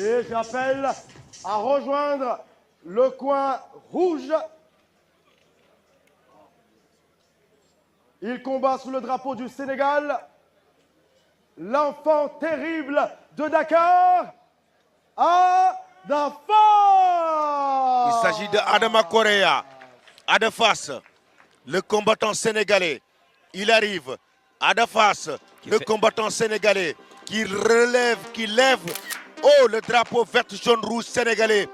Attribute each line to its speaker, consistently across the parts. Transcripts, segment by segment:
Speaker 1: Et j'appelle à rejoindre le coin rouge. Il combat sous le drapeau du Sénégal. L'enfant terrible de Dakar, Ada Fass.
Speaker 2: Il s'agit de Adama Correa. Ada Fass, le combattant sénégalais. Il arrive. Ada Fass, le combattant sénégalais qui relève, qui lève le drapeau vert, jaune, rouge sénégalais.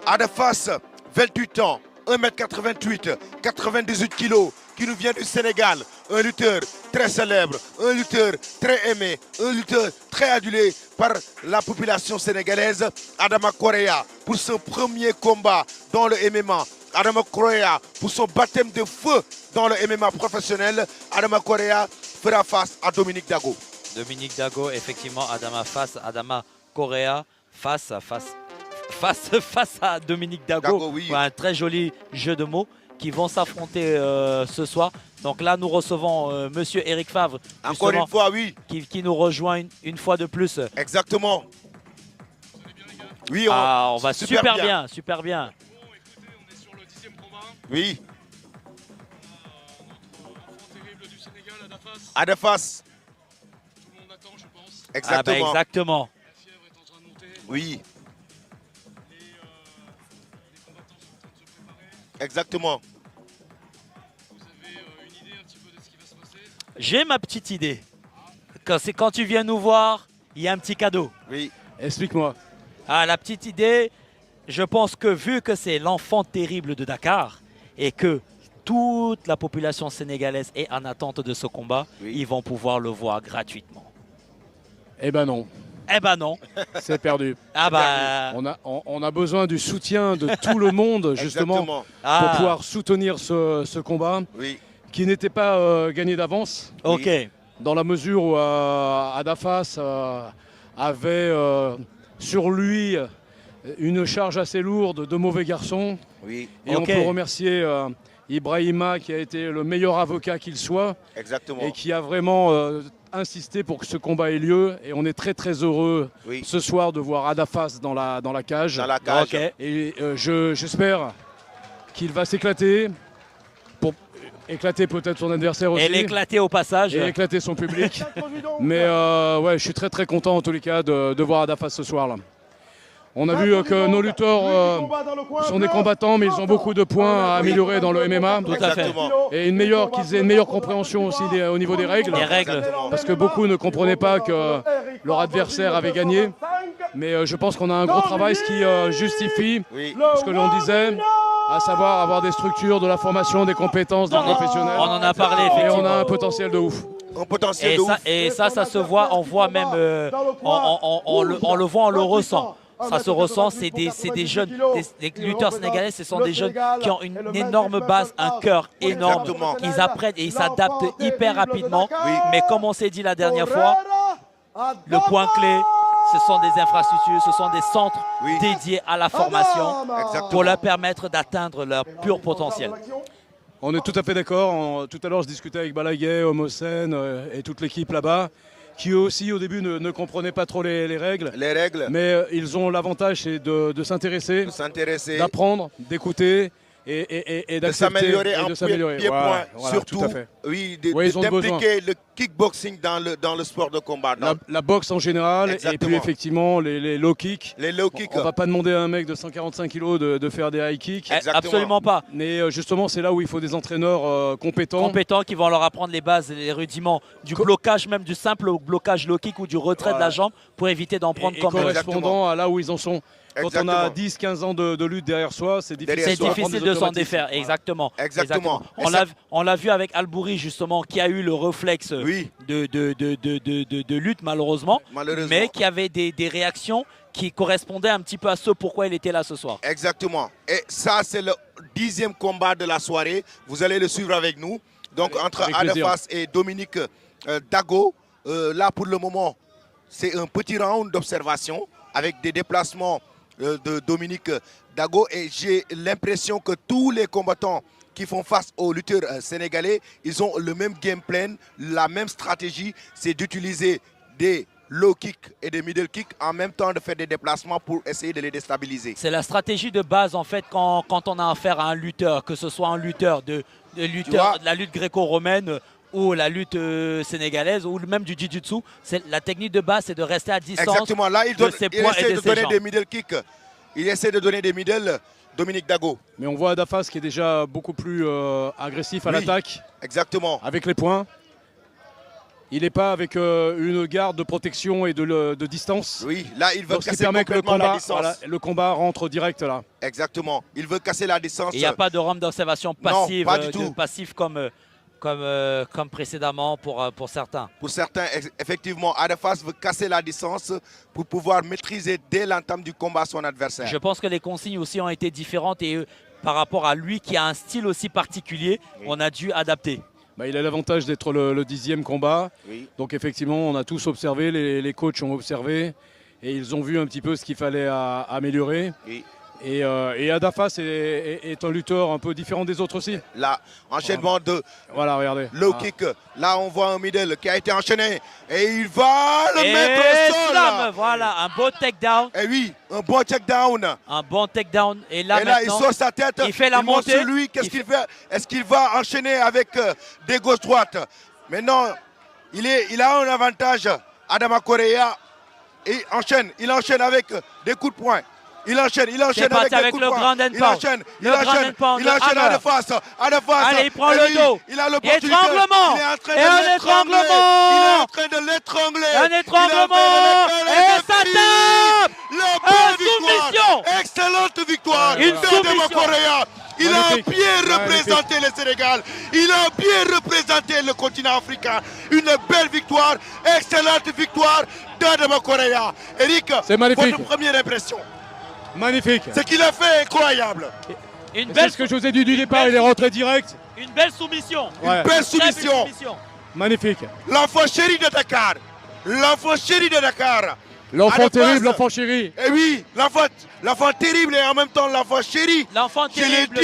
Speaker 2: Ada Fass, 28 ans, 1m88, 98 kg, qui nous vient du Sénégal. Un lutteur très célèbre, un lutteur très aimé, un lutteur très adulé par la population sénégalaise. Adama Correa, pour son premier combat dans le MMA. Adama Correa, pour son baptême de feu dans le MMA professionnel. Adama Correa fera face à Dominique Dago.
Speaker 3: Dominique Dago, effectivement, Adama Correa face à Dominique Dago.
Speaker 2: Oui.
Speaker 3: Un très joli jeu de mots qui vont s'affronter ce soir. Donc là, nous recevons Monsieur Eric Favre.
Speaker 2: Encore une fois, oui.
Speaker 3: Qui nous rejoint une fois de plus.
Speaker 2: Exactement. Oui,
Speaker 3: on va super bien, super bien.
Speaker 4: Bon, écoutez, on est sur le 10e combat.
Speaker 2: Oui.
Speaker 4: Notre enfant terrible du Sénégal, Ada Fass.
Speaker 2: Ada Fass.
Speaker 4: Tout le monde attend, je pense.
Speaker 2: Exactement.
Speaker 3: Exactement.
Speaker 4: La fièvre est en train de monter.
Speaker 2: Oui,
Speaker 4: Les combattants sont en train de se préparer.
Speaker 2: exactement.
Speaker 4: Vous avez une idée un petit peu de ce qui va se passer?
Speaker 3: J'ai ma petite idée. Quand tu viens nous voir, il y a un petit cadeau.
Speaker 2: Oui.
Speaker 5: Explique-moi.
Speaker 3: La petite idée, je pense que vu que c'est l'enfant terrible de Dakar et que toute la population sénégalaise est en attente de ce combat, ils vont pouvoir le voir gratuitement.
Speaker 5: Eh ben non,
Speaker 3: Eh ben non.
Speaker 5: c'est perdu. On a besoin du soutien de tout le monde, justement,
Speaker 2: Exactement.
Speaker 5: pour pouvoir soutenir ce combat,
Speaker 2: Oui.
Speaker 5: qui n'était pas gagné d'avance,
Speaker 3: Ok.
Speaker 5: dans la mesure où Ada Fass avait sur lui une charge assez lourde de mauvais garçon.
Speaker 2: Oui.
Speaker 5: Et on peut remercier Ibrahima, qui a été le meilleur avocat qu'il soit,
Speaker 2: Exactement.
Speaker 5: et qui a vraiment insisté pour que ce combat ait lieu. Et on est très très heureux ce soir de voir Ada Fass dans la cage.
Speaker 2: Dans la cage.
Speaker 3: Ok.
Speaker 5: Et j'espère qu'il va s'éclater, pour éclater peut-être son adversaire aussi.
Speaker 3: Et l'éclater au passage.
Speaker 5: Et éclater son public. Mais ouais, je suis très très content en tous les cas de voir Ada Fass ce soir là. On a vu que nos lutteurs sont des combattants, mais ils ont beaucoup de points à améliorer dans le MMA.
Speaker 3: Tout à fait.
Speaker 5: Et qu'ils aient une meilleure compréhension aussi au niveau des règles.
Speaker 3: Les règles.
Speaker 5: Parce que beaucoup ne comprenaient pas que leur adversaire avait gagné. Mais je pense qu'on a un gros travail, ce qui justifie ce que l'on disait, à savoir avoir des structures, de la formation, des compétences, des professionnels.
Speaker 3: On en a parlé,
Speaker 5: Et
Speaker 3: effectivement.
Speaker 5: on a un potentiel de ouf.
Speaker 2: Un potentiel de ouf.
Speaker 3: Et ça se voit, on voit même, on le voit, on le ressent. Ça se ressent, c'est des jeunes, des lutteurs sénégalais, ce sont des jeunes qui ont une énorme base, un cœur énorme.
Speaker 2: Exactement.
Speaker 3: Ils apprennent et ils s'adaptent hyper rapidement. Mais comme on s'est dit la dernière fois, le point clé, ce sont des infrastructures, ce sont des centres dédiés à la formation pour leur permettre d'atteindre leur pur potentiel.
Speaker 5: On est tout à fait d'accord. Tout à l'heure, je discutais avec Balaguer, Homosen et toute l'équipe là-bas, qui eux aussi au début ne comprenaient pas trop les règles.
Speaker 2: Les règles.
Speaker 5: Mais ils ont l'avantage, c'est de s'intéresser, d'apprendre, d'écouter et
Speaker 2: de s'améliorer en
Speaker 5: de s'améliorer.
Speaker 2: pied-point,
Speaker 5: Voilà,
Speaker 2: surtout.
Speaker 5: tout à fait.
Speaker 2: Oui,
Speaker 5: ils ont
Speaker 2: d'impliquer le kickboxing dans le sport de combat.
Speaker 5: La boxe en général, et puis effectivement les low kicks.
Speaker 2: Les low kicks.
Speaker 5: On va pas demander à un mec de 145 kg de faire des high kicks.
Speaker 3: Absolument pas.
Speaker 5: Mais justement, c'est là où il faut des entraîneurs compétents.
Speaker 3: Compétents qui vont leur apprendre les bases, les rudiments du blocage, même du simple blocage low kick ou du retrait de la jambe pour éviter d'en prendre comme
Speaker 5: correspondant à là où ils en sont. Quand on a 10-15 ans de lutte derrière soi, c'est difficile
Speaker 3: de s'en défaire. Exactement.
Speaker 2: Exactement.
Speaker 3: On l'a vu avec Albouri justement, qui a eu le réflexe de lutte malheureusement, mais qui avait des réactions qui correspondaient un petit peu à ce pourquoi il était là ce soir.
Speaker 2: Exactement. Et ça, c'est le 10e combat de la soirée. Vous allez le suivre avec nous. Donc entre Ada Fass et Dominique Dago, là pour le moment, c'est un petit round d'observation avec des déplacements de Dominique Dago. Et j'ai l'impression que tous les combattants qui font face aux lutteurs sénégalais, ils ont le même game plan, la même stratégie, c'est d'utiliser des low kick et des middle kick en même temps de faire des déplacements pour essayer de les déstabiliser.
Speaker 3: C'est la stratégie de base en fait quand on a affaire à un lutteur, que ce soit un lutteur de la lutte gréco-romaine ou la lutte sénégalaise ou même du jiu-jitsu. La technique de base, c'est de rester à distance.
Speaker 2: Exactement, là il
Speaker 3: de ses poings
Speaker 2: essaie
Speaker 3: et
Speaker 2: de
Speaker 3: ses
Speaker 2: donner
Speaker 3: jambes.
Speaker 2: des middle kicks. Il essaie de donner des middle Dominique Dago.
Speaker 5: Mais on voit Adafas qui est déjà beaucoup plus agressif à l'attaque.
Speaker 2: Exactement.
Speaker 5: Avec les poings. Il n'est pas avec une garde de protection et de distance.
Speaker 2: Oui, là il veut
Speaker 5: Donc, ce qui
Speaker 2: casser
Speaker 5: permet que
Speaker 2: complètement la distance.
Speaker 5: voilà, le combat rentre direct là.
Speaker 2: Exactement, il veut casser la distance.
Speaker 3: Il n'y a pas de rampe d'observation passive,
Speaker 2: pas du tout.
Speaker 3: passif comme précédemment pour certains.
Speaker 2: Pour certains, effectivement, Adafas veut casser la distance pour pouvoir maîtriser dès l'entame du combat son adversaire.
Speaker 3: Je pense que les consignes aussi ont été différentes et par rapport à lui qui a un style aussi particulier, on a dû adapter.
Speaker 5: Bah, il a l'avantage d'être le 10e combat.
Speaker 2: Oui.
Speaker 5: Donc effectivement, on a tous observé, les coachs ont observé et ils ont vu un petit peu ce qu'il fallait améliorer.
Speaker 2: Oui.
Speaker 5: Et Adafas est un lutteur un peu différent des autres aussi.
Speaker 2: Là, enchaînement de low kick. Là, on voit un middle qui a été enchaîné. Et il va le mettre au sol.
Speaker 3: Slam, voilà, un beau takedown.
Speaker 2: Et oui, un bon takedown.
Speaker 3: Un bon takedown. Et là,
Speaker 2: il sort sa tête.
Speaker 3: Il fait la montée.
Speaker 2: Montre lui, qu'est-ce qu'il fait? Est-ce qu'il va enchaîner avec des gauches-droites? Mais non, il a un avantage. Adama Correa. Il enchaîne avec des coups de poing. Il enchaîne avec
Speaker 3: le grand endpoint.
Speaker 2: Il enchaîne à de face.
Speaker 3: Allez, il prend le dos.
Speaker 2: Il a l'opportunité.
Speaker 3: Étranglement.
Speaker 2: Il est en train
Speaker 3: Et un étranglement.
Speaker 2: Il est en train de l'étrangler.
Speaker 3: Un étranglement. Et ça tape.
Speaker 2: Soumission. Excellente victoire.
Speaker 3: Une soumission.
Speaker 2: Correa. Il a bien représenté le Sénégal. Il a bien représenté le continent africain. Une belle victoire. Excellente victoire d'Adama Correa. Eric,
Speaker 5: c'est magnifique.
Speaker 2: Votre première impression?
Speaker 5: Magnifique.
Speaker 2: Ce qu'il a fait est incroyable.
Speaker 5: C'est ce que je vous ai dit du départ, il est rentré direct.
Speaker 3: Une belle soumission.
Speaker 2: Une belle soumission.
Speaker 5: Magnifique.
Speaker 2: L'enfant chéri de Dakar. L'enfant chéri de Dakar.
Speaker 5: L'enfant terrible, l'enfant chéri.
Speaker 2: Eh oui, l'enfant terrible et en même temps l'enfant chéri.
Speaker 3: L'enfant terrible.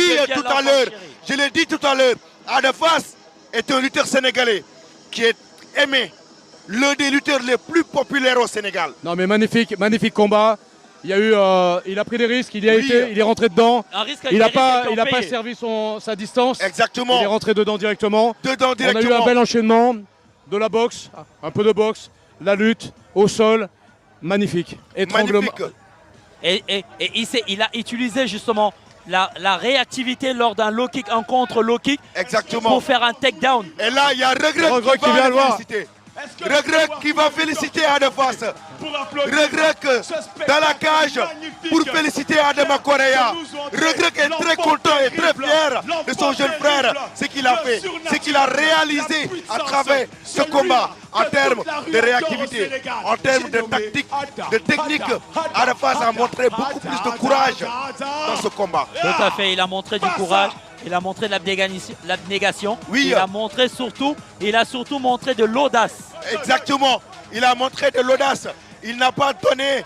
Speaker 2: Je l'ai dit tout à l'heure. Adafas est un lutteur sénégalais qui est aimé. L'un des lutteurs les plus populaires au Sénégal.
Speaker 5: Non mais magnifique combat. Il a pris des risques, il est rentré dedans. Il n'a pas servi sa distance.
Speaker 2: Exactement.
Speaker 5: Il est rentré dedans directement. On a eu un bel enchaînement de la boxe, un peu de boxe, la lutte au sol. Magnifique. Étranglement.
Speaker 3: Et il a utilisé justement la réactivité lors d'un low kick, un contre low kick.
Speaker 2: Exactement.
Speaker 3: Pour faire un takedown.
Speaker 2: Et là, il y a Regret qui vient le féliciter. Regret qui va féliciter Adafas. Regret dans la cage pour féliciter Adama Correa. Regret est très content et très fier de son jeune frère. Ce qu'il a fait, ce qu'il a réalisé à travers ce combat en termes de réactivité, en termes de tactique, de technique. Adafas a montré beaucoup plus de courage dans ce combat.
Speaker 3: Tout à fait, il a montré du courage. Il a montré de l'abnégation.
Speaker 2: Oui.
Speaker 3: Il a surtout montré de l'audace.
Speaker 2: Exactement. Il a montré de l'audace. Il n'a pas donné